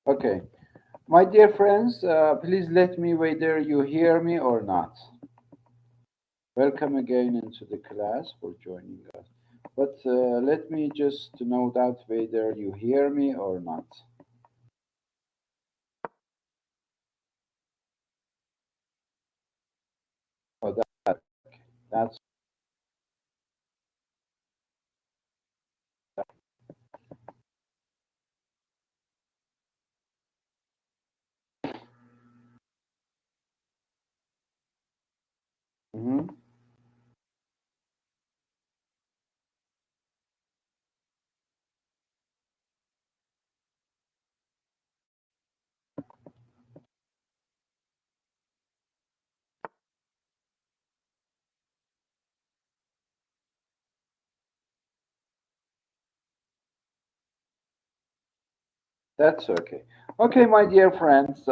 Okay. My dear friends, please let me whether you hear me or not. Welcome again into the class for joining us. But let me just note out whether you hear me or not. Oh, that's mhm. That's okay. Okay, my dear friends,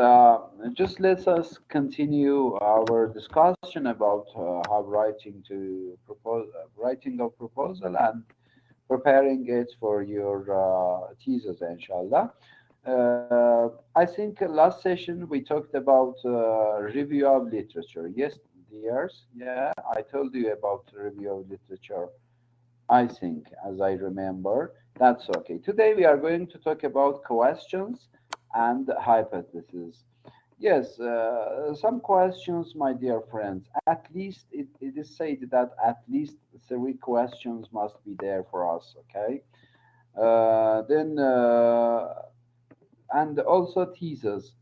just let us continue our discussion about how writing a proposal and preparing it for your thesis, inshallah. I think last session we talked about review of literature. Yes, dears. Yeah, I told you about review of literature. I think, as I remember, that's okay. Today we are going to talk about questions and hypotheses. Yes, some questions, my dear friends. At least it is said that at least three questions must be there for us. Okay. Then and also thesis.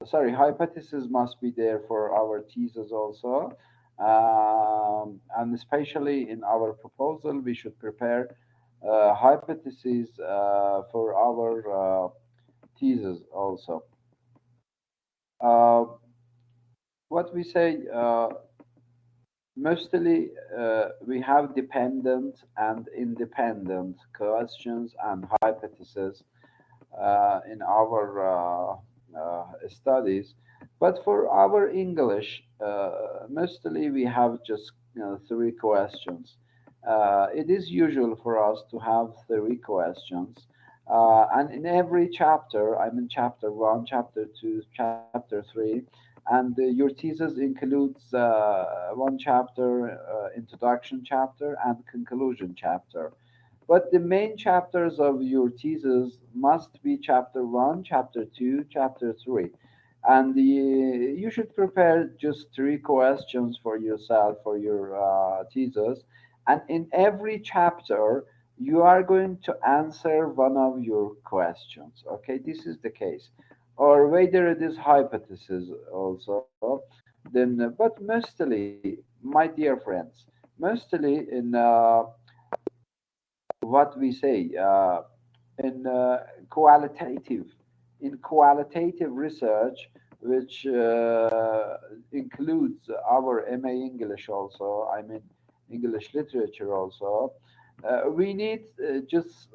Sorry, hypothesis must be there for our thesis also, and especially in our proposal, we should prepare hypotheses for our thesis also. Uh, what we say, mostly we have dependent and independent questions and hypotheses in our studies. But for our English, mostly we have just three questions. It is usual for us to have three questions. And in every chapter, I mean chapter one, chapter two, chapter three, and your thesis includes one chapter, introduction chapter, and conclusion chapter. But the main chapters of your thesis must be chapter one, chapter two, chapter three. And you should prepare just three questions for yourself for your thesis. And in every chapter, you are going to answer one of your questions. Okay, this is the case. Or whether it is hypothesis also. Then, but mostly, my dear friends, mostly in what we say in qualitative research, which includes our MA English also. I mean English literature also. We need just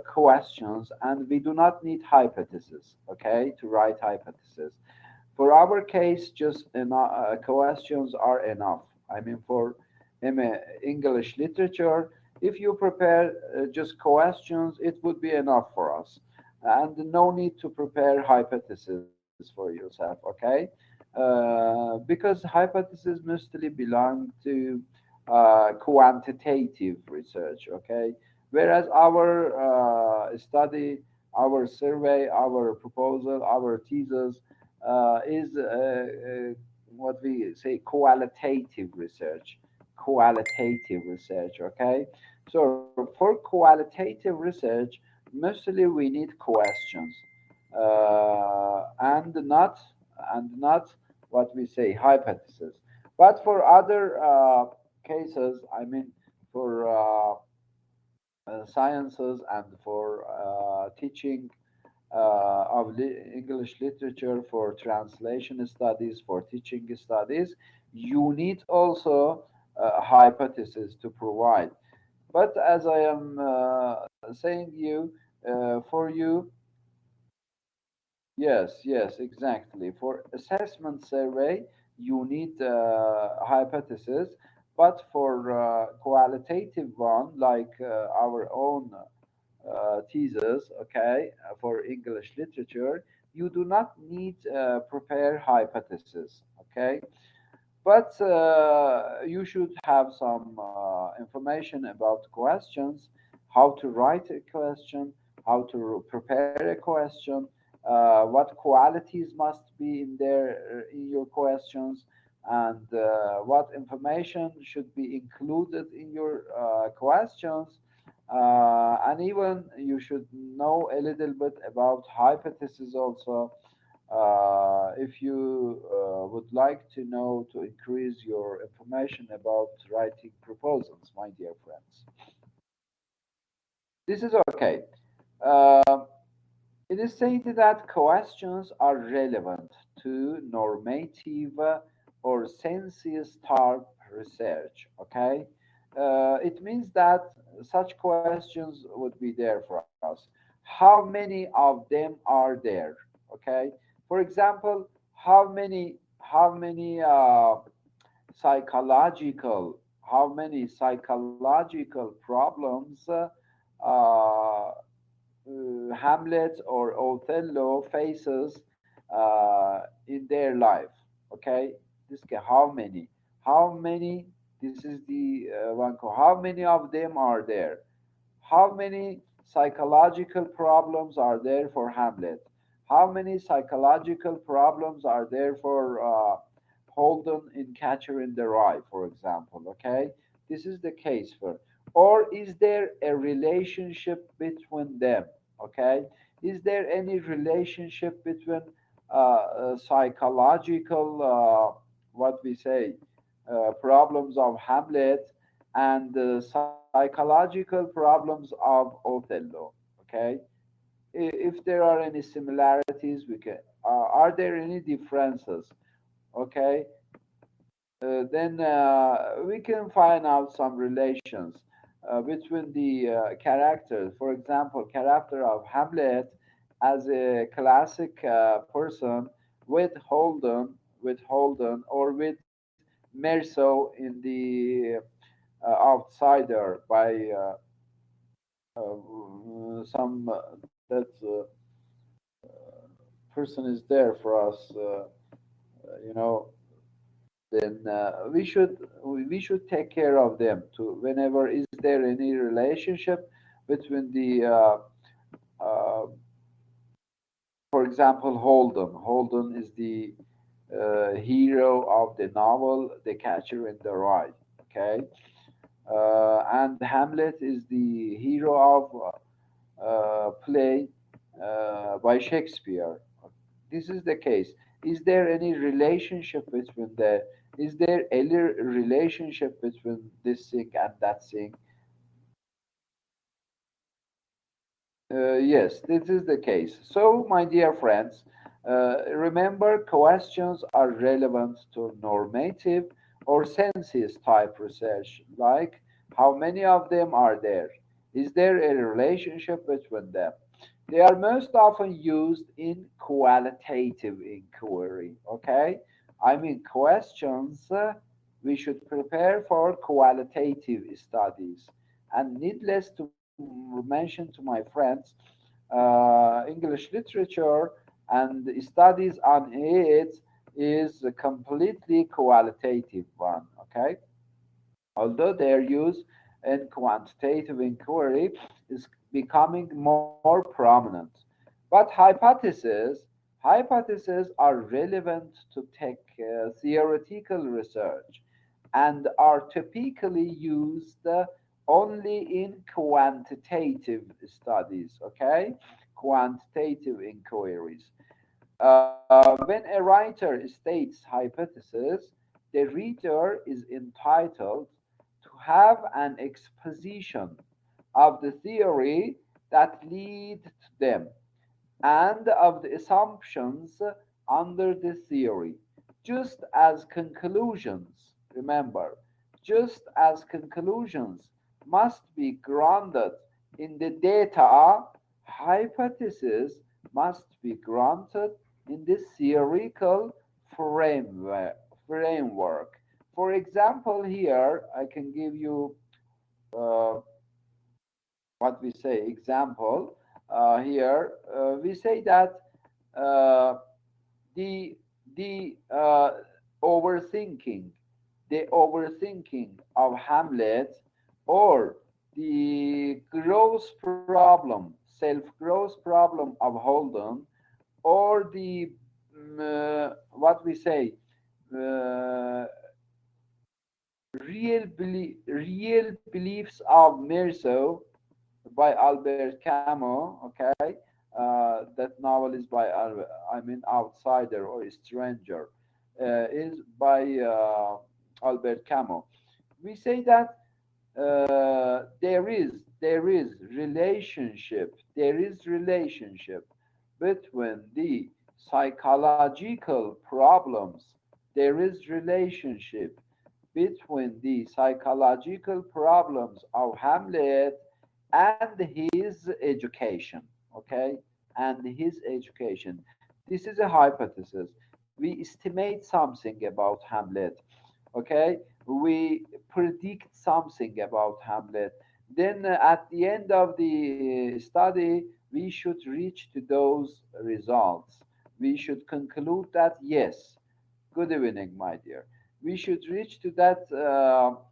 questions, and we do not need hypotheses. Okay, to write hypotheses. For our case, just questions are enough. I mean, for English literature, if you prepare just questions, it would be enough for us. And no need to prepare hypotheses for yourself, okay? Because hypotheses mostly belong to quantitative research, okay? Whereas our study, our survey, our proposal, our thesis is what we say qualitative research. Qualitative research, okay? So for qualitative research, mostly we need questions and not what we say hypothesis. But for other cases, I mean for sciences and for teaching of English literature, for translation studies, for teaching studies, you need also hypothesis to provide. But as I am saying you, for you, yes, yes, exactly. For assessment survey, you need hypothesis, but for qualitative one, like our own thesis, okay, for English literature, you do not need prepare hypothesis, okay, but you should have some information about questions, how to write a question, how to prepare a question, what qualities must be in there in your questions, and what information should be included in your questions. And even you should know a little bit about hypothesis also, if you would like to know to increase your information about writing proposals, my dear friends. This is okay. Uh, it is stated that questions are relevant to normative or census type research. Okay, it means that such questions would be there for us. How many of them are there? Okay, for example, how many psychological psychological problems Hamlet or Othello faces in their life. Okay, this how many? How many? This is the one. How many of them are there? How many psychological problems are there for Hamlet? How many psychological problems are there for Holden in Catcher in the Rye, for example? Okay, this is the case for. Or is there a relationship between them? Okay, is there any relationship between psychological, what we say, problems of Hamlet and the psychological problems of Othello? Okay, if there are any similarities, we can. Are there any differences? Okay, then we can find out some relations between the characters. For example, character of Hamlet as a classic person with Holden, or with Merceau in the Outsider by some that person is there for us. You know, then we should take care of them too. Whenever is there any relationship between the, uh, for example, Holden. Holden is the hero of the novel The Catcher in the Rye. Okay, and Hamlet is the hero of play by Shakespeare. This is the case. Is there any relationship between the? Is there any relationship between this thing and that thing? Yes, this is the case. So, my dear friends, remember questions are relevant to normative or census type research, like how many of them are there? Is there a relationship between them? They are most often used in qualitative inquiry. Okay, I mean questions we should prepare for qualitative studies. And needless to mention to my friends, English literature and studies on it is a completely qualitative one. Okay, although their use in quantitative inquiry is becoming more prominent. But hypotheses are relevant to theoretical research and are typically used only in quantitative studies, okay? Quantitative inquiries. When a writer states hypothesis, the reader is entitled to have an exposition of the theory that lead to them and of the assumptions under the theory, just as conclusions, remember, just as conclusions must be grounded in the data, hypotheses must be grounded in the theoretical framework. framework. For example, here I can give you uh, what we say, example, here we say that uh, the the overthinking, the overthinking of Hamlet, or the gross problem, self-gross problem of Holden, or the what we say, uh, real beliefs of Mirzo by Albert Camus. Okay, that novel is by I mean Outsider or Stranger, is by Albert Camus. We say that there is relationship between the psychological problems. There is relationship between the psychological problems of Hamlet and his education. Okay, and his education. This is a hypothesis. We estimate something about Hamlet. Okay, we predict something about Hamlet. Then at the end of the study, we should reach to those results. We should conclude that yes, good evening, my dear. We should reach to that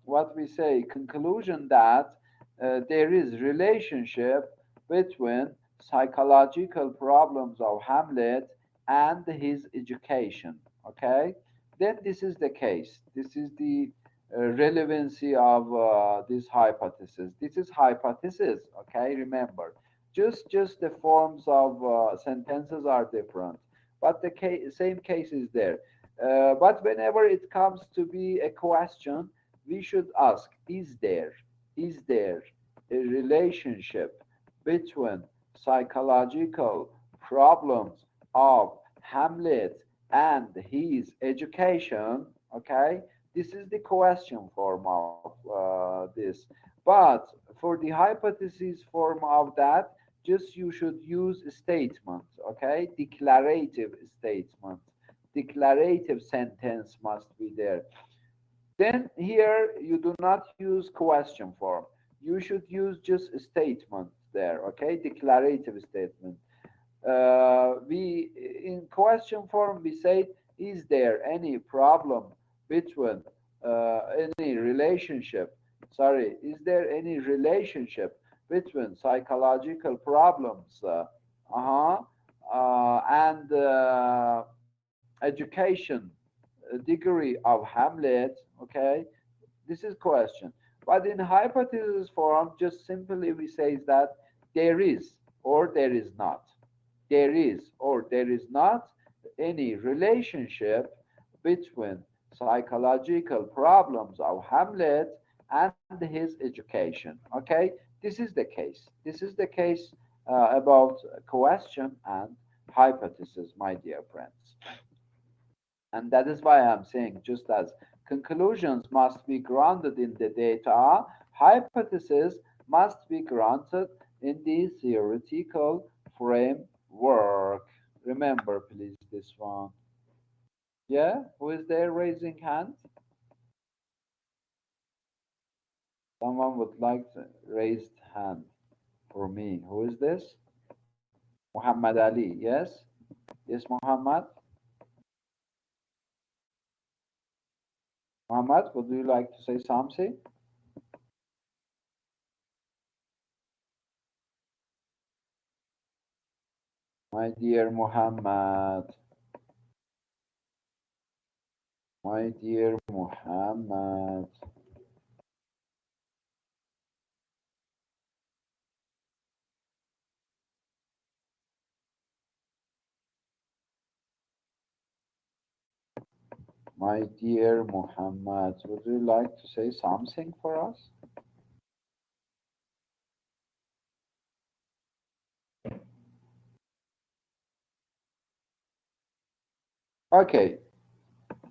what we say conclusion that there is relationship between psychological problems of Hamlet and his education. Okay, then this is the case. This is the relevancy of this hypothesis. This is hypothesis. Okay, remember, just the forms of sentences are different, but the same case is there. But whenever it comes to be a question, we should ask: is there a relationship between psychological problems of Hamlet and his education? Okay, this is the question form of this. But for the hypothesis form of that, just you should use a statement. Okay, declarative statement, declarative sentence must be there. Then here you do not use question form. You should use just a statement there. Okay, declarative statement. We in question form we say, is there any problem between any relationship? Sorry, is there any relationship between psychological problems and education degree of Hamlet? Okay, this is question. But in hypothesis form, just simply we say that there is or there is not. There is or there is not any relationship between psychological problems of Hamlet and his education. Okay, this is the case. This is the case about question and hypothesis, my dear friends. And that is why I'm saying, just as conclusions must be grounded in the data, hypotheses must be grounded in the theoretical framework. Remember, please, this one. Yeah, who is there raising hand? Someone would like to raise hand for me. Who is this? Muhammad Ali. Yes? Yes, Muhammad? Muhammad, would you like to say something? My dear Muhammad. My dear Muhammad. My dear Muhammad, would you like to say something for us? Okay,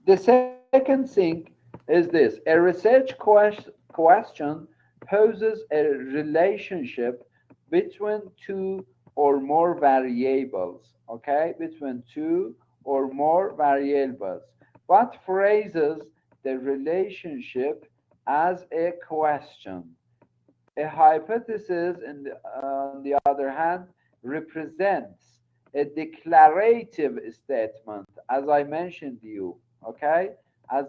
the second thing is this: a research question poses a relationship between two or more variables, okay, between two or more variables, but phrases the relationship as a question. A hypothesis, on the other hand, represents a declarative statement, as I mentioned to you, okay? A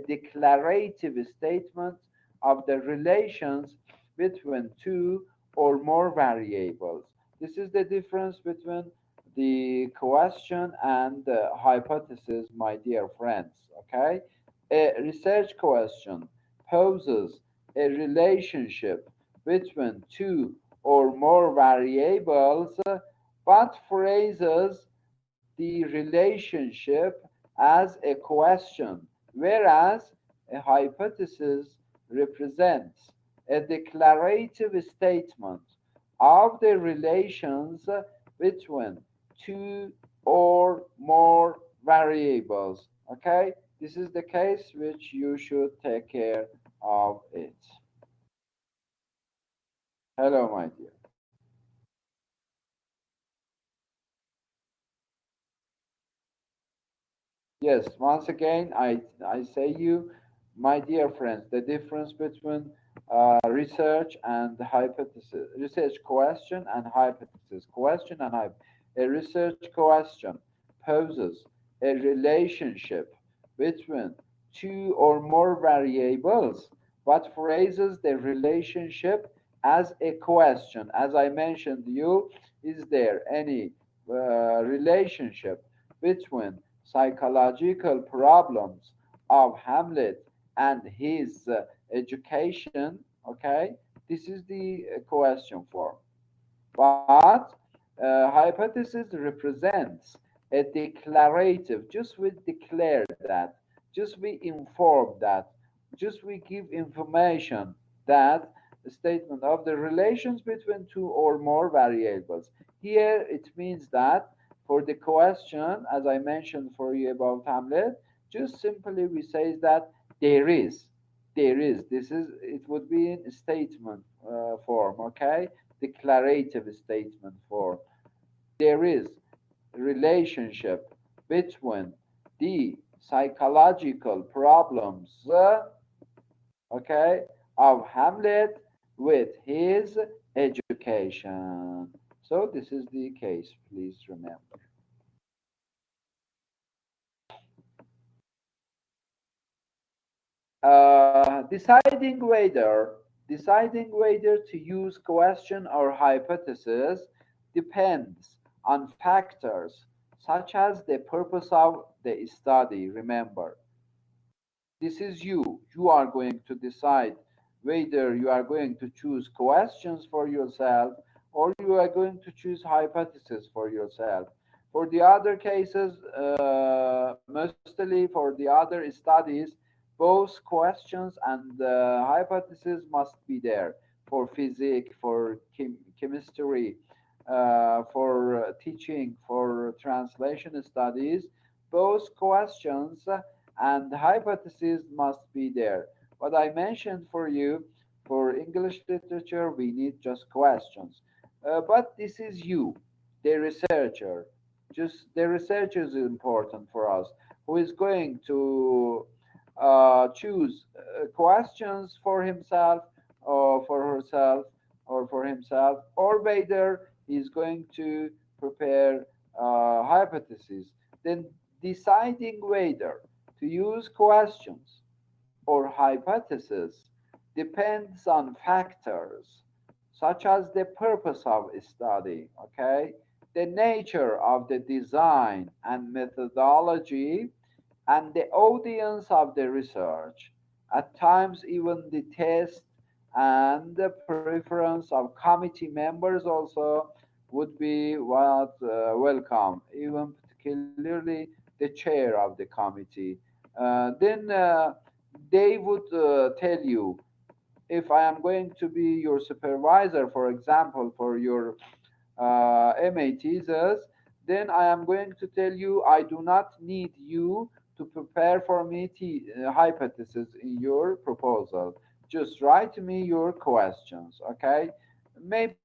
declarative statement of the relations between two or more variables. This is the difference between the question and the hypothesis, my dear friends, okay? A research question poses a relationship between two or more variables, but phrases the relationship as a question, whereas a hypothesis represents a declarative statement of the relations between two or more variables. Okay, this is the case which you should take care of it. Hello, my dear. Yes, once again, I say you, my dear friends, the difference between research and hypothesis, research question and hypothesis, question and hypothesis. A research question poses a relationship between two or more variables, but phrases the relationship as a question. As I mentioned you, is there any relationship between psychological problems of Hamlet and his education? Okay, this is the question form. But hypothesis represents a declarative. Just we declare that, just we inform that, just we give information that the statement of the relations between two or more variables. Here it means that for the question, as I mentioned for you about Hamlet, just simply we say that there is, there is. This is, it would be in statement form, okay? Declarative statement form. There is relationship between the psychological problems, okay, of Hamlet with his education. So this is the case, please remember. Deciding whether to use question or hypothesis depends on factors such as the purpose of the study. Remember, this is you. You are going to decide whether you are going to choose questions for yourself or you are going to choose hypothesis for yourself. For the other cases, mostly for the other studies, both questions and hypothesis must be there. For physics, for chemistry, for teaching, for translation studies, both questions and hypotheses must be there. What I mentioned for you, for English literature, we need just questions. But this is you, the researcher. Just the researcher is important for us, who is going to choose questions for himself or for herself or for himself, or whether he's going to prepare hypotheses. Then deciding whether to use questions or hypotheses depends on factors such as the purpose of study, okay, the nature of the design and methodology, and the audience of the research. At times, even the taste and the preference of committee members also would be what welcome, even particularly the chair of the committee. Then they would tell you, if I am going to be your supervisor, for example, for your MA thesis, then I am going to tell you I do not need you to prepare for me hypothesis in your proposal. Just write me your questions, okay? Maybe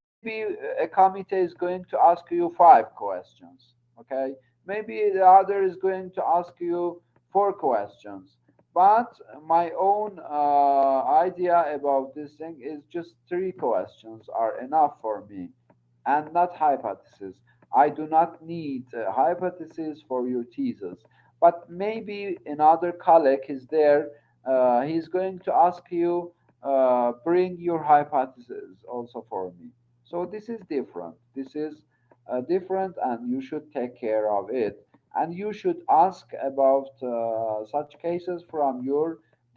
a committee is going to ask you five questions, okay? Maybe the other is going to ask you four questions. But my own idea about this thing is just three questions are enough for me, and not hypothesis. I do not need hypothesis for your thesis, but maybe another colleague is there. He's going to ask you, bring your hypothesis also for me. So this is different. This is different, and you should take care of it. And you should ask about such cases from your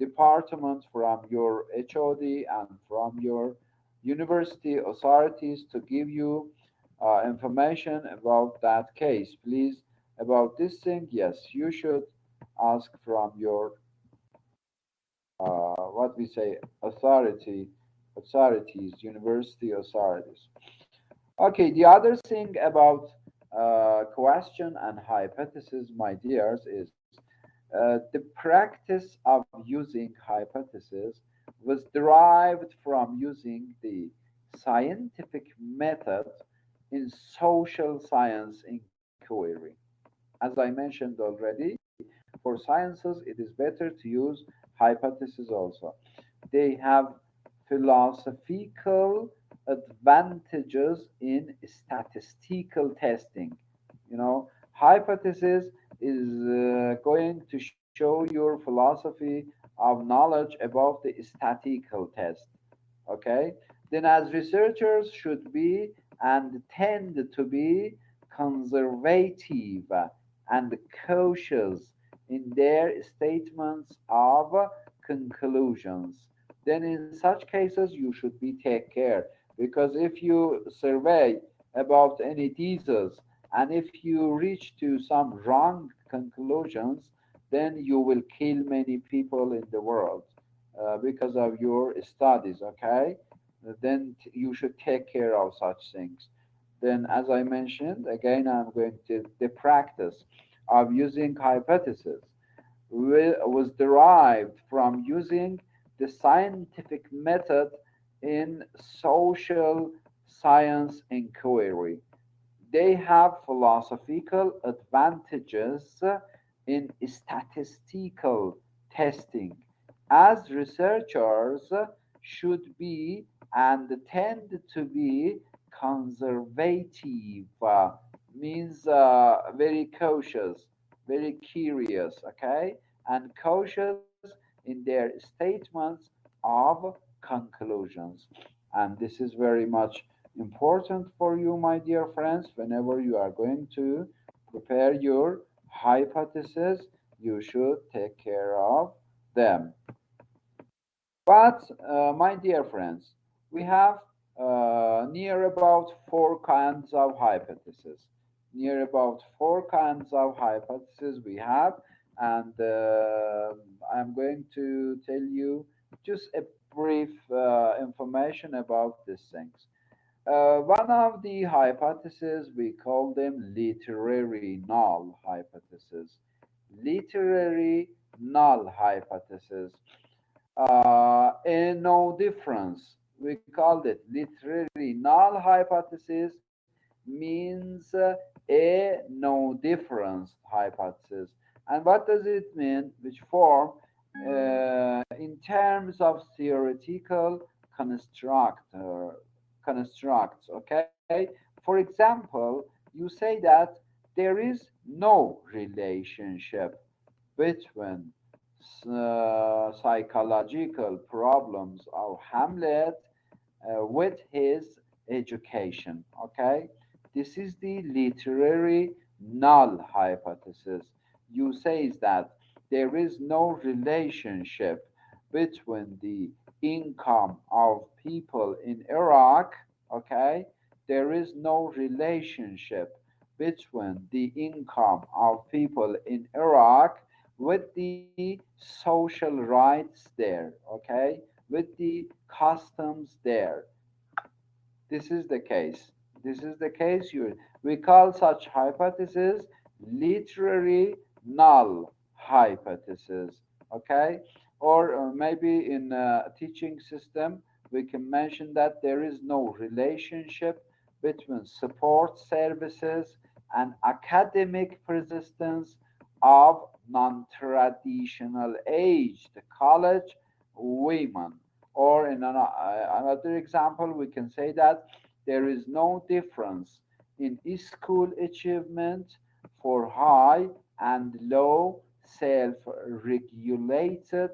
department, from your HOD, and from your university authorities to give you information about that case. Please, about this thing, yes, you should ask from your what we say authorities, university authorities. Okay, the other thing about question and hypothesis, my dears, is the practice of using hypothesis was derived from using the scientific method in social science inquiry. As I mentioned already, for sciences, it is better to use hypotheses also. They have philosophical advantages in statistical testing. You know, hypothesis is going to show your philosophy of knowledge about the statistical test. Okay, then as researchers should be and tend to be conservative and cautious in their statements of conclusions. Then in such cases you should be take care, because if you survey about any thesis and if you reach to some wrong conclusions, then you will kill many people in the world because of your studies. Okay, then you should take care of such things. Then, as I mentioned, again, I'm going to the practice of using hypothesis was derived from using the scientific method in social science inquiry. They have philosophical advantages in statistical testing. As researchers should be and tend to be conservative, means very cautious, very curious, okay, and cautious in their statements of conclusions. And this is very much important for you, my dear friends. Whenever you are going to prepare your hypothesis, you should take care of them. But, my dear friends, we have near about four kinds of hypotheses. Near about four kinds of hypotheses we have, and I'm going to tell you just a brief information about these things. One of the hypotheses, we call them literary null hypothesis. Literary null hypothesis. A no difference. We called it literary null hypothesis means a no difference hypothesis. And what does it mean? Which form? In terms of theoretical constructs, okay? For example, you say that there is no relationship between psychological problems of Hamlet with his education. Okay, this is the literary null hypothesis. You say that there is no relationship between the income of people in Iraq. Okay, there is no relationship between the income of people in Iraq with the social rights there, okay, with the customs there. This is the case. This is the case. We call such hypothesis literary null hypothesis, okay? Or maybe in a teaching system, we can mention that there is no relationship between support services and academic persistence of non-traditional aged college women. Or in another example, we can say that there is no difference in school achievement for high and low self-regulated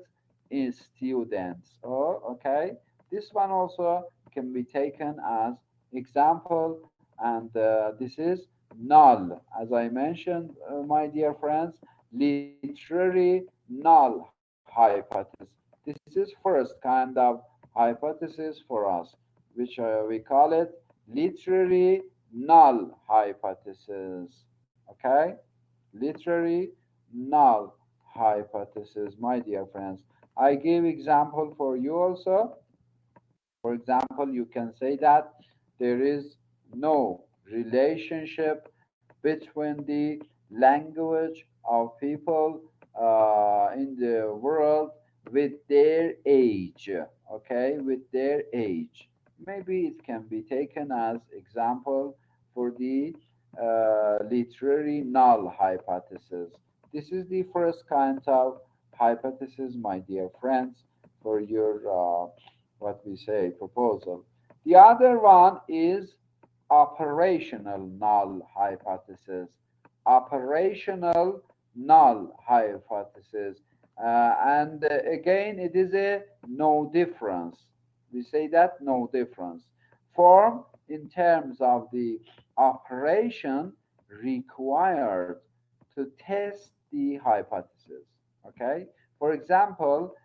students. Oh, okay. This one also can be taken as example, and this is null. As I mentioned, my dear friends, literary null hypothesis. This is first kind of hypothesis for us, which we call it literary null hypothesis. Okay? Literary null hypothesis, my dear friends. I gave example for you also. For example, you can say that there is no relationship between the language of people in the world with their age. Okay, with their age. Maybe it can be taken as example for the literary null hypothesis. This is the first kind of hypothesis, my dear friends, for your what we say proposal. The other one is operational null hypothesis. Operational null hypothesis. And again, it is a no difference. We say that no difference. Form in terms of the operation required to test the hypothesis. Okay. For example,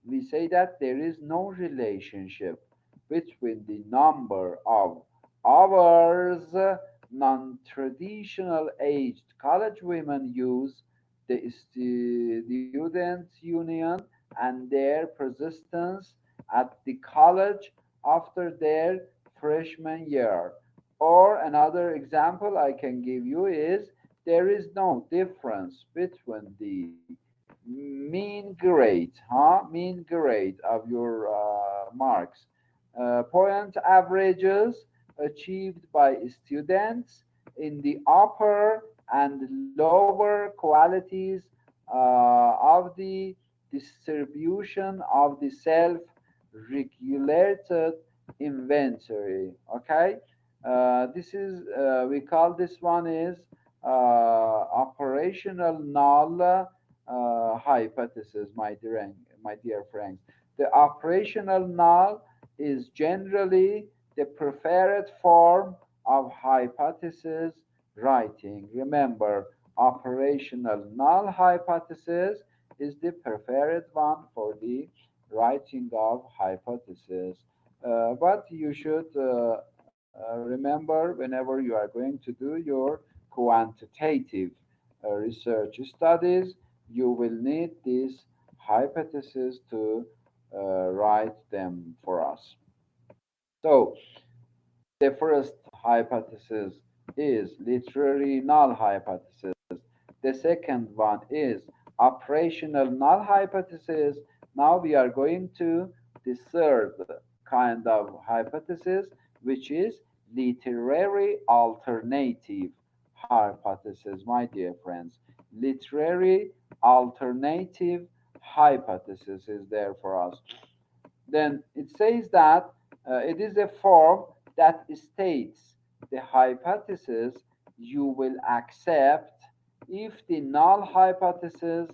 we say that there is no relationship between the number of hours non-traditional aged college women use the student union and their persistence at the college after their freshman year. Or another example I can give you is there is no difference between the mean grade, mean grade of your marks, point averages achieved by students in the upper and lower qualities of the distribution of the self-regulated inventory. Okay, this is we call this one is operational null hypothesis, my dear friends. The operational null is generally the preferred form of hypothesis writing. Remember, operational null hypothesis is the preferred one for the writing of hypothesis. But you should remember whenever you are going to do your quantitative research studies, you will need these hypotheses to write them for us. So the first hypothesis is literary null hypothesis. The second one is operational null hypothesis. Now we are going to the third kind of hypothesis, which is literary alternative hypothesis, my dear friends. Literary alternative hypothesis is there for us. Then it says that it is a form that states the hypothesis you will accept if the null hypothesis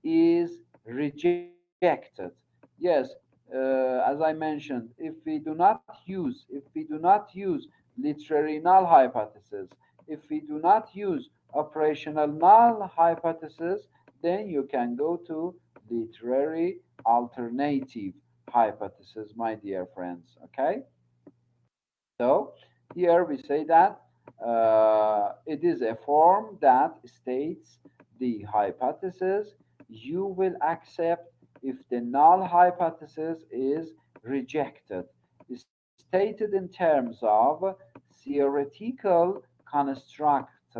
is rejected. Yes, as I mentioned, if we do not use literary null hypothesis, if we do not use operational null hypothesis, then you can go to literary alternative hypothesis, my dear friends. Okay, so here we say that it is a form that states the hypothesis you will accept if the null hypothesis is rejected, stated in terms of theoretical constructs,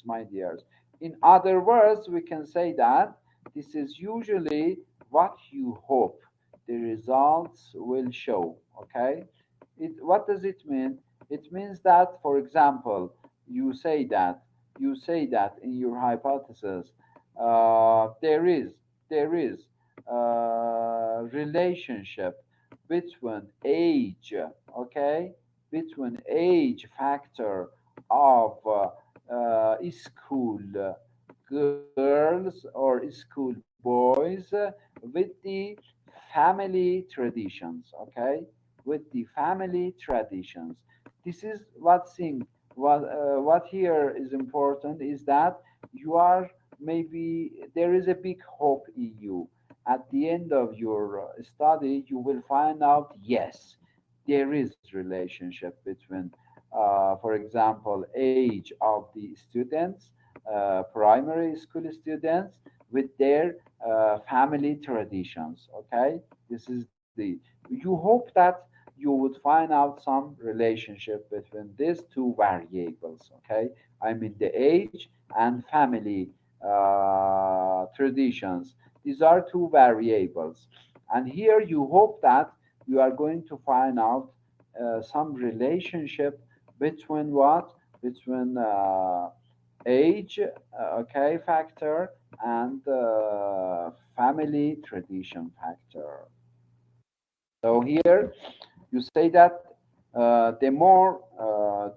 my dears. In other words, we can say that this is usually what you hope the results will show. Okay, what does it mean? It means that, for example, you say that in your hypothesis, there is relationship between age, okay, between age factor of school girls or school boys with the family traditions, okay, with the family traditions. This is what thing. What here is important is that you are, maybe there is a big hope in you. At the end of your study, you will find out, yes, there is relationship between, for example, age of the students, primary school students, with their family traditions. Okay, this is the. You hope that you would find out some relationship between these two variables. Okay, I mean the age and family traditions. These are two variables, and here you hope that you are going to find out some relationship between what, between age, okay, factor, and family tradition factor. So here you say that the more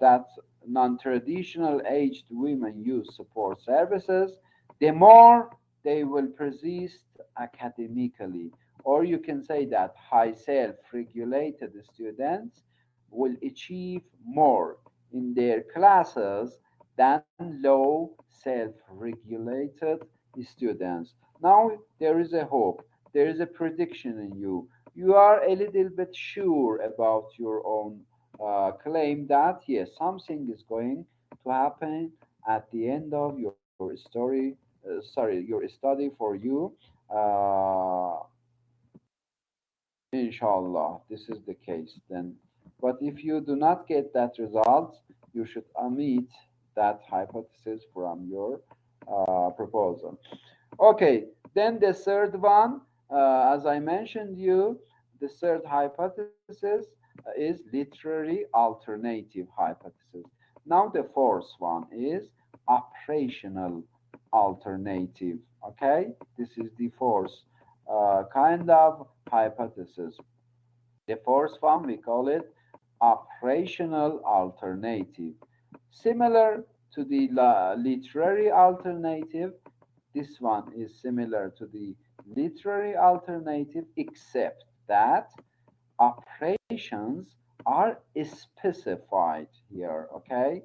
that non-traditional aged women use support services, the more they will persist academically. Or you can say that high self-regulated students will achieve more in their classes than low self-regulated students. Now there is a hope, there is a prediction in you. You are a little bit sure about your own claim that yes, something is going to happen at the end of your story. Your study for you. Uh, Inshallah, this is the case then. But if you do not get that result, you should omit that hypothesis from your proposal. Okay, then the third one, as I mentioned you, the third hypothesis is literary alternative hypothesis. Now the fourth one is operational alternative. Okay, this is the fourth kind of hypothesis. The fourth one, we call it operational alternative. Similar to the literary alternative, this one is similar to the literary alternative, except that operations are specified here. Okay,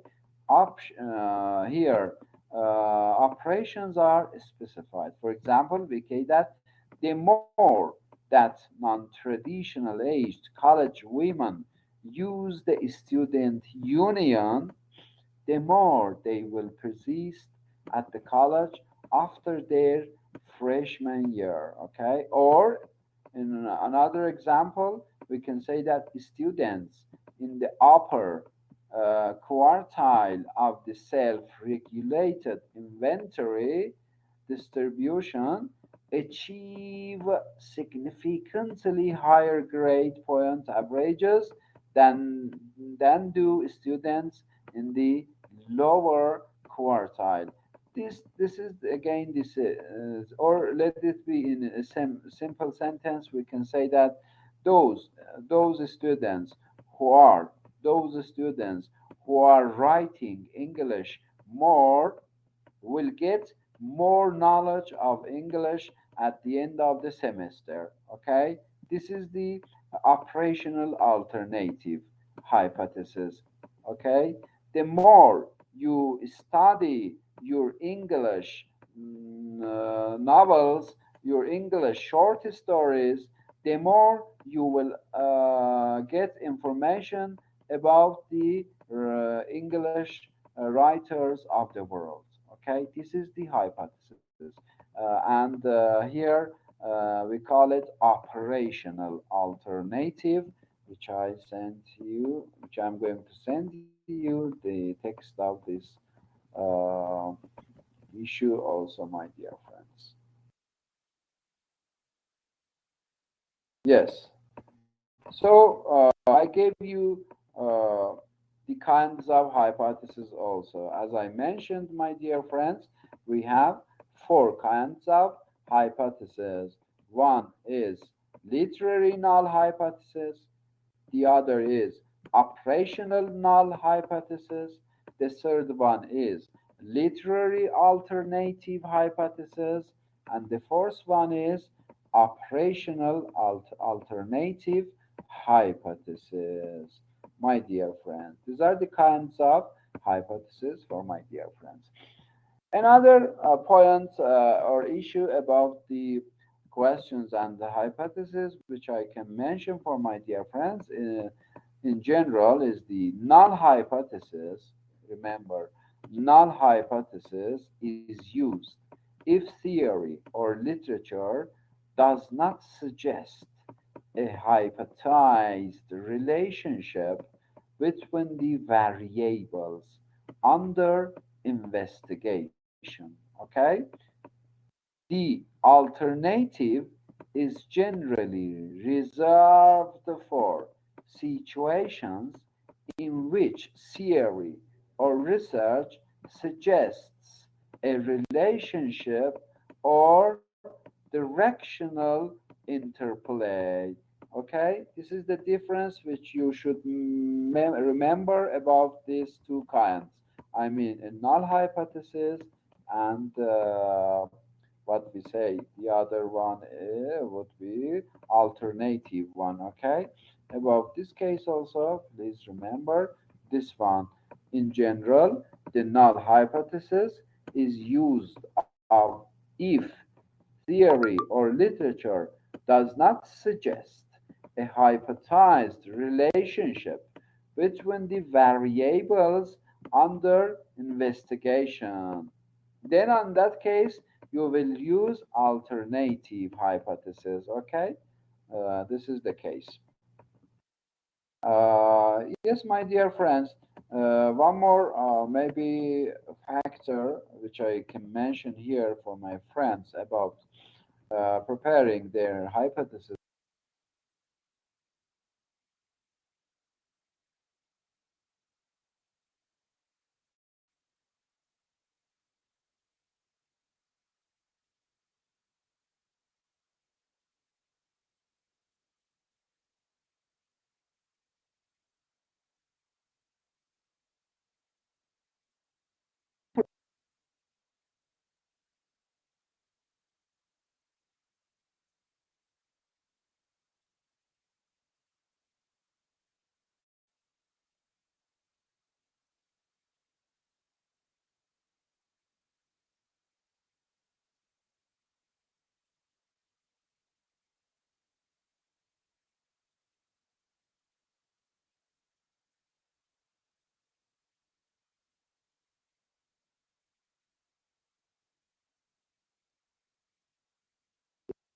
here operations are specified. For example, we say that the more that non-traditional aged college women use the student union, the more they will persist at the college after their freshman year. Okay, or in another example, we can say that students in the upper quartile of the self-regulated inventory distribution achieve significantly higher grade point averages than do students in the lower quartile. This is again this or let it be in a simple sentence. We can say that those those students who are those students who are writing English more will get more knowledge of English at the end of the semester. Okay, this is the operational alternative hypothesis. Okay, the more you study your English novels, your English short stories, the more you will get information about the English writers of the world. Okay, this is the hypothesis, and here we call it operational alternative, which I sent you, which I'm going to send you the text of this uh, issue also, my dear friends. Yes. So I gave you the kinds of hypotheses also. As I mentioned, my dear friends, we have four kinds of hypotheses. One is literary null hypothesis. The other is operational null hypothesis. The third one is literary alternative hypothesis. And the fourth one is operational alternative hypothesis. My dear friends, these are the kinds of hypotheses for my dear friends. Another point or issue about the questions and the hypothesis, which I can mention for my dear friends in general, is the null hypothesis. Remember, null hypothesis is used if theory or literature does not suggest a hypothesized relationship between the variables under investigation. Okay, the alternative is generally reserved for situations in which theory or research suggests a relationship or directional interplay. Okay, this is the difference which you should remember about these two kinds. I mean, a null hypothesis and what we say, the other one would be alternative one. Okay, about this case also, please remember this one. In general, the null hypothesis is used of if theory or literature does not suggest a hypothesized relationship between the variables under investigation. Then, on that case, you will use alternative hypothesis. Okay, this is the case. Yes, my dear friends, one more maybe factor which I can mention here for my friends about preparing their hypothesis.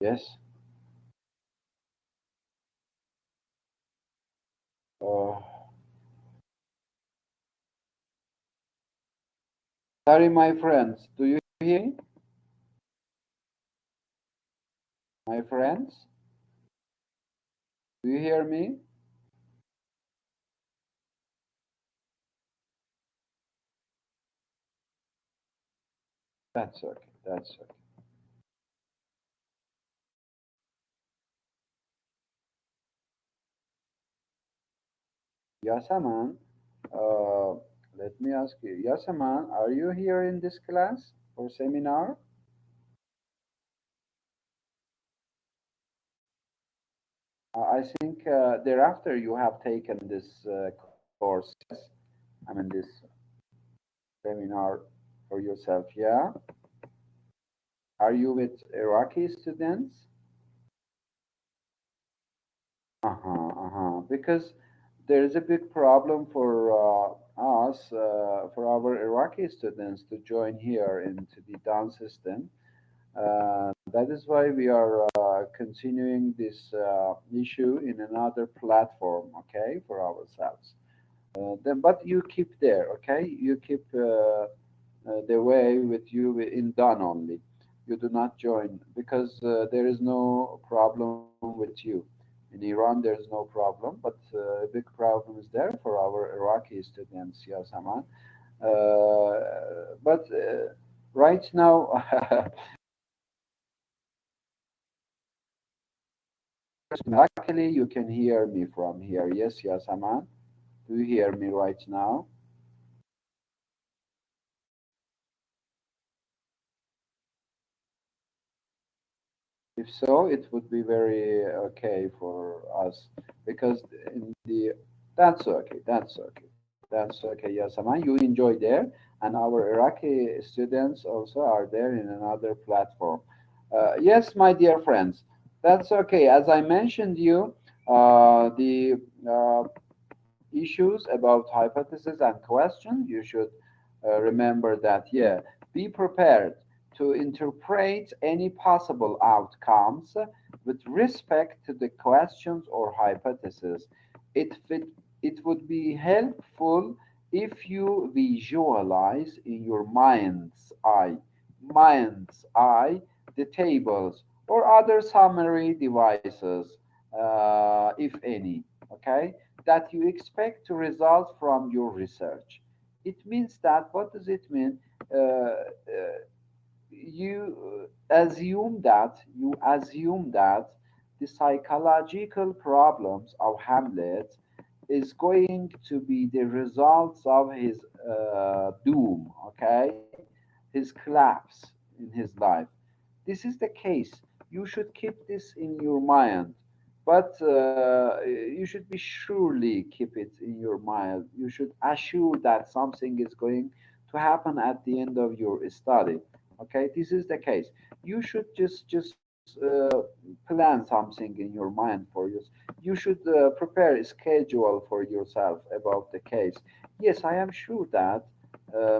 Yes. Uh, Sorry, my friends. Do you hear me? My friends, do you hear me? That's okay. That's okay. Yasaman, uh, let me ask you, Yasaman, are you here in this class or seminar? I think thereafter you have taken this course. Yes, I mean this seminar for yourself. Yeah. Are you with Iraqi students? Uh-huh, uh-huh. Because there is a big problem for us, for our Iraqi students to join here into the dance system. That is why we are continuing this issue in another platform, okay, for ourselves. But you keep there, okay? You keep the way with you in done only. You do not join because there is no problem with you. In Iran, there is no problem, but a big problem is there for our Iraqi students, yes, Aman. But right now, Luckily, you can hear me from here. Yes, yes, Aman. Do you hear me right now? If so, it would be very okay for us because in the that's okay, that's okay, that's okay. Yes, Aman, you enjoy there, and our Iraqi students also are there in another platform. Yes, my dear friends, that's okay. As I mentioned you, the issues about hypothesis and question, you should remember that, yeah, be prepared to interpret any possible outcomes with respect to the questions or hypothesis. It would be helpful if you visualize in your mind's eye, the tables or other summary devices, if any, okay, that you expect to result from your research. It means that, what does it mean? You assume that the psychological problems of Hamlet is going to be the results of his doom, okay, his collapse in his life. This is the case. You should keep this in your mind, but you should be surely keep it in your mind. You should assure that something is going to happen at the end of your study. Okay, this is the case. You should just plan something in your mind for you. You should prepare a schedule for yourself about the case. Yes, I am sure that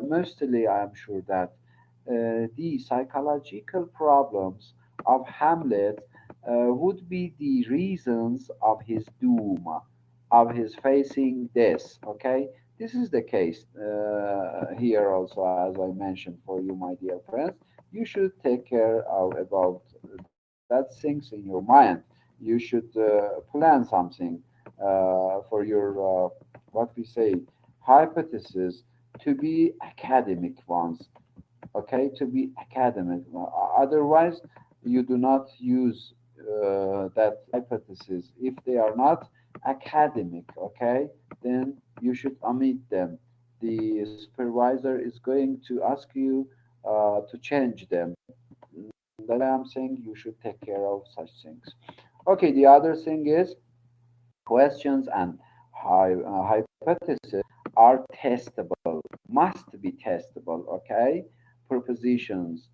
mostly I am sure that the psychological problems of Hamlet would be the reasons of his doom, of his facing death. Okay, this is the case here also, as I mentioned for you, my dear friends. You should take care of about that things in your mind. You should plan something for your what we say hypothesis to be academic ones, okay, to be academic. Otherwise, you do not use that hypothesis. If they are not academic, okay, then you should omit them. The supervisor is going to ask you to change them. That I'm saying you should take care of such things. Okay, the other thing is questions and hypotheses are testable, must be testable, okay? Prepositions,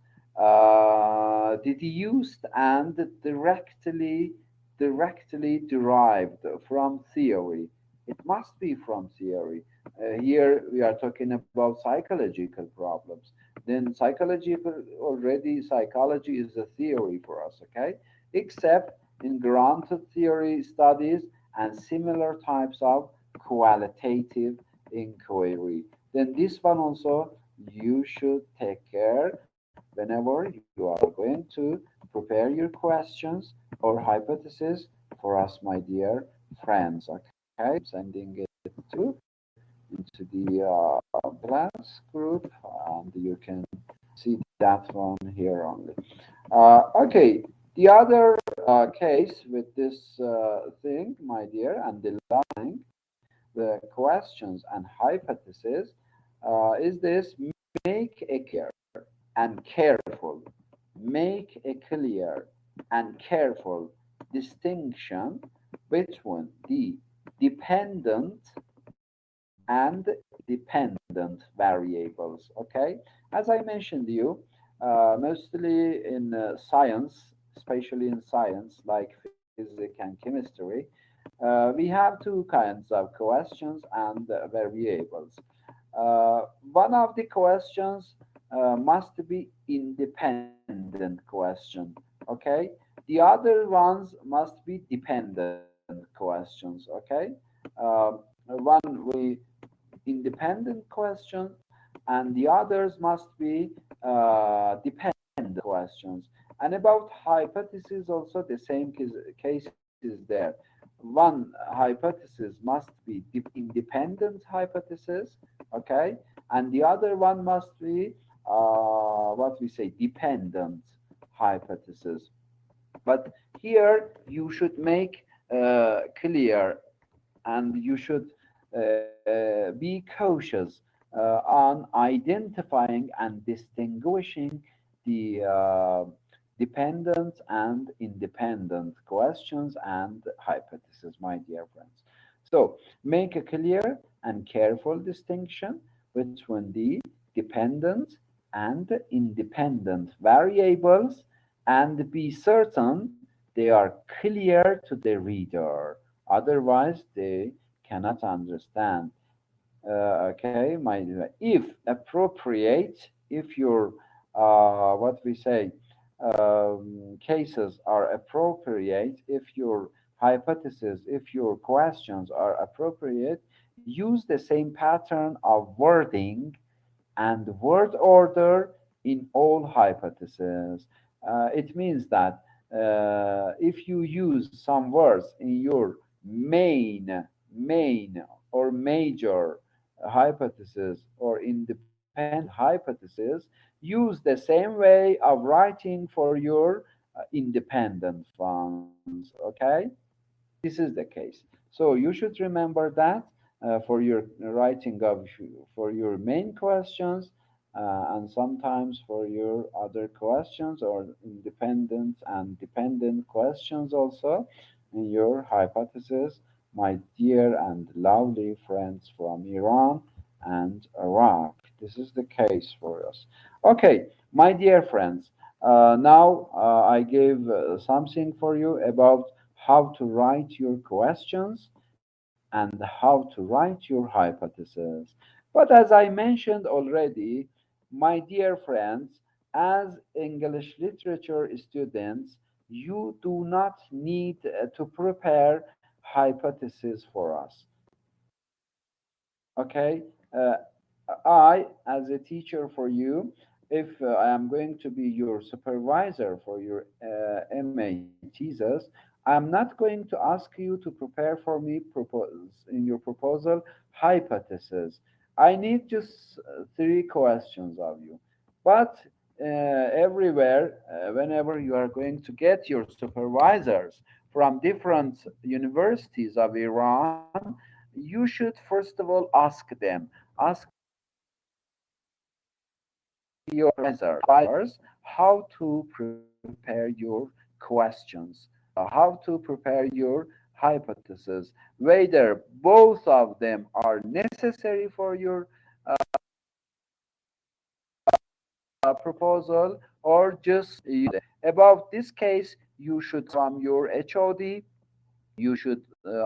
deduced and directly derived from theory. It must be from theory. Here we are talking about psychological problems. Then psychology is a theory for us, okay? Except in grounded theory studies and similar types of qualitative inquiry. Then this one also you should take care whenever you are going to prepare your questions or hypothesis for us, my dear friends. Okay, sending it to into the class group, and you can see that one here only. Okay, the other case with this thing, my dear, and the last thing, the questions and hypothesis, is this: make a clear and careful, make a clear and careful distinction between the dependent and dependent variables. Okay, as I mentioned to you, mostly in science, especially in science like physics and chemistry, we have two kinds of questions and variables. One of the questions must be independent question. Okay, the other ones must be dependent questions. Okay, uh, one we independent question, and the others must be dependent questions. And about hypothesis, also the same case is there. One hypothesis must be independent hypothesis, okay, and the other one must be what we say dependent hypothesis. But here you should make clear, and you should be cautious on identifying and distinguishing the dependent and independent questions and hypotheses, my dear friends. So make a clear and careful distinction between the dependent and independent variables, and be certain they are clear to the reader. Otherwise, they cannot understand. Okay, my if appropriate, if your what we say cases are appropriate, if your hypothesis, if your questions are appropriate, use the same pattern of wording and word order in all hypotheses. It means that if you use some words in your main or major hypothesis or independent hypothesis, use the same way of writing for your independent ones. Okay, this is the case. So you should remember that for your writing of for your main questions, and sometimes for your other questions or independent and dependent questions also in your hypothesis, my dear and lovely friends from Iran and Iraq. This is the case for us. Okay, my dear friends, now I gave something for you about how to write your questions and how to write your hypothesis. But as I mentioned already, my dear friends, as English literature students, you do not need to prepare hypotheses for us. Okay, uh, I, as a teacher for you, if I am going to be your supervisor for your MA thesis, I'm not going to ask you to prepare for me in your proposal hypothesis. I need just three questions of you. But everywhere, whenever you are going to get your supervisors from different universities of Iran, you should first of all ask them, ask your advisors how to prepare your questions, how to prepare your hypothesis, whether both of them are necessary for your proposal or just about this case you should from your HOD, you should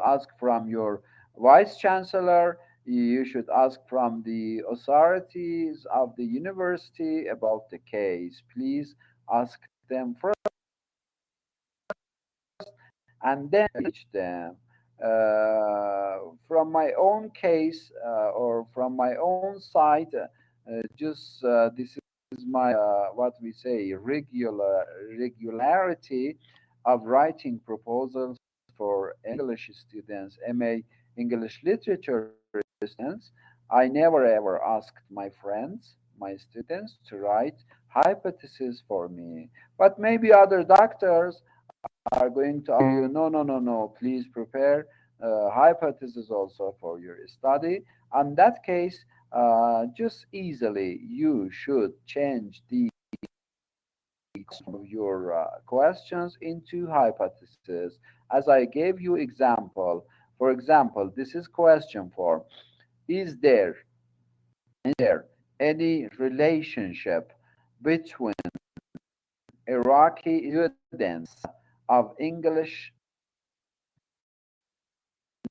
ask from your vice chancellor, you should ask from the authorities of the university about the case. Please ask them first and then reach them. From my own case or from my own side, just this is my what we say regularity of writing proposals for English students, MA English literature students. I never ever asked my friends, my students, to write hypotheses for me. But maybe other doctors are going to argue, no, no, no, no, please prepare hypothesis also for your study. In that case, just easily you should change the of your questions into hypothesis. As I gave you example, for example, this is question form. Is there any relationship between Iraqi students of English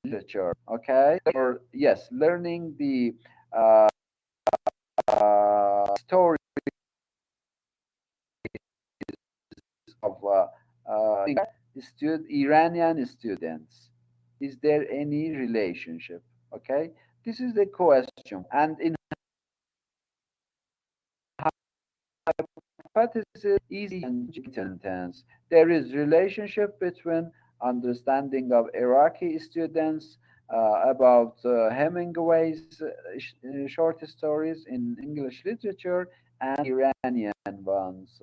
literature, okay, or yes, learning the story of Iranian students. Is there any relationship? Okay, this is the question. And in hypothesis, easy and sentence, there is relationship between understanding of Iraqi students about Hemingway's short stories in English literature and Iranian ones.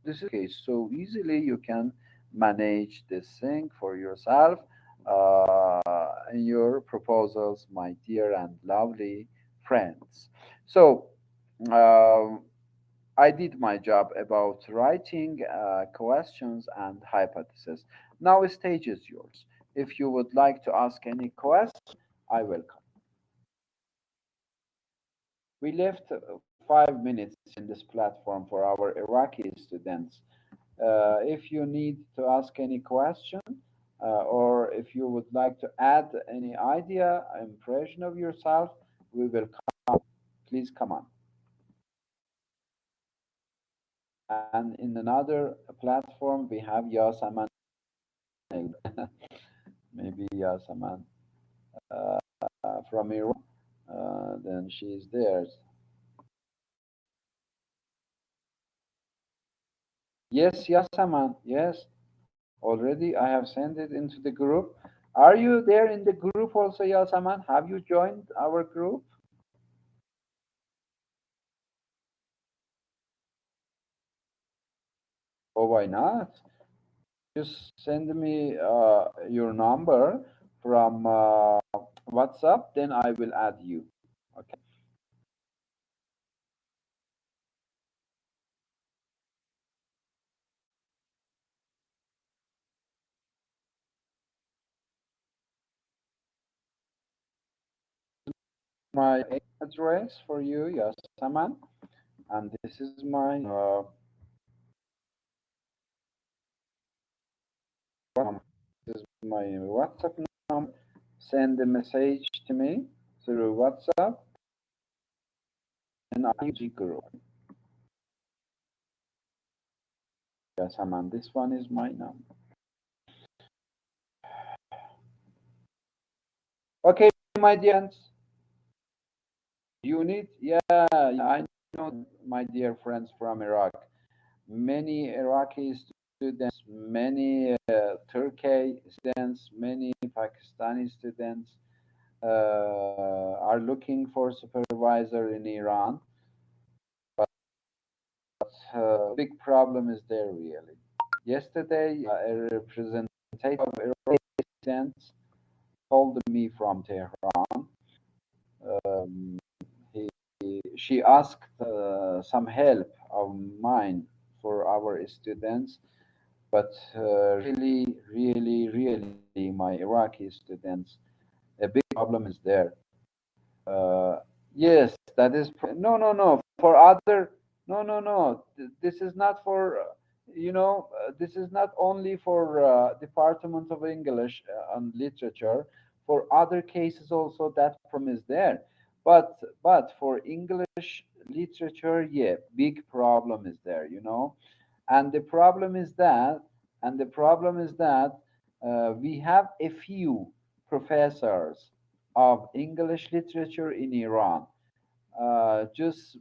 this is the case. So easily you can manage this thing for yourself in your proposals, my dear and lovely friends. So um, I did my job about writing questions and hypotheses. Now the stage is yours. If you would like to ask any question, I welcome. We left 5 minutes in this platform for our Iraqi students. If you need to ask any question, or if you would like to add any idea, impression of yourself, we will come. Please come on. And in another platform, we have Yasaman. Maybe Yasaman from Iran. Then she's there. Yes, Yasaman. Yes, already I have sent it into the group. Are you there in the group also, Yasaman? Have you joined our group? Oh, why not? Just send me your number from WhatsApp, then I will add you. Okay. My address for you, Yasaman, and this is my this is my WhatsApp number. Send a message to me through WhatsApp, and I G group. Yasaman, this one is my number. Okay, my dear friends, you need, yeah, I know my dear friends from Iraq. Many Iraqi students, many Turkey students, many Pakistani students are looking for supervisor in Iran, but big problem is there really. Yesterday, a representative of Iraqi students told me from Tehran. Um, she asked some help of mine for our students, but really, my Iraqi students, a big problem is there. Uh, yes, that is no. For other, no. This is not for this is not only for Department of English and Literature. For other cases also that problem is there, but for English literature, yeah, big problem is there. And the problem is that, we have a few professors of English literature in Iran. Just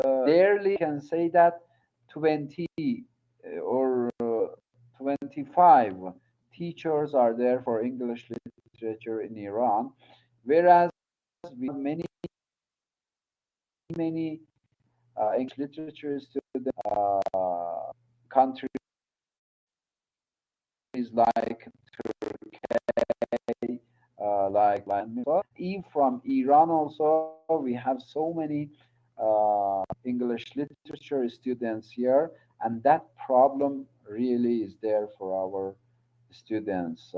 barely can say that 20 or 25 teachers are there for English literature in Iran, whereas we have many English literature students, countries like Turkey, even from Iran also, we have so many English literature students here, and that problem really is there for our students.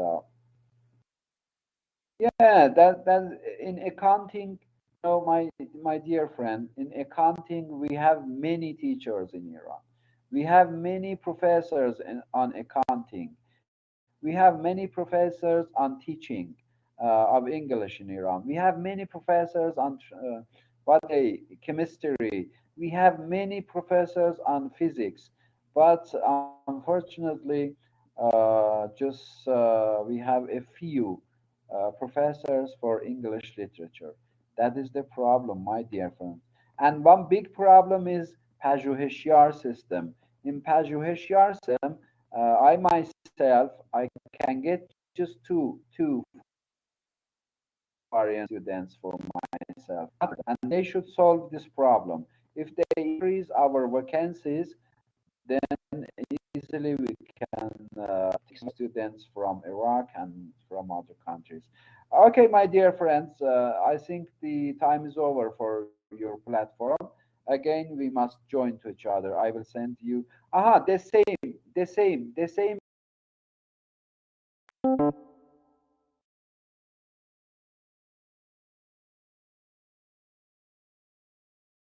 Yeah, that in accounting, my dear friend, in accounting we have many teachers in Iran. We have many professors on accounting. We have many professors on teaching of English in Iran. We have many professors on chemistry. We have many professors on physics, but unfortunately, just we have a few professors for English literature. That is the problem, my dear friends. And one big problem is پژوهشیار system. In پژوهشیار system, I myself, I can get just two foreign students for myself, and they should solve this problem. If they increase our vacancies, then easily we can take students from Iraq and from other countries. Okay, my dear friends, I think the time is over for your platform. Again, we must join to each other. I will send you. Aha, the same.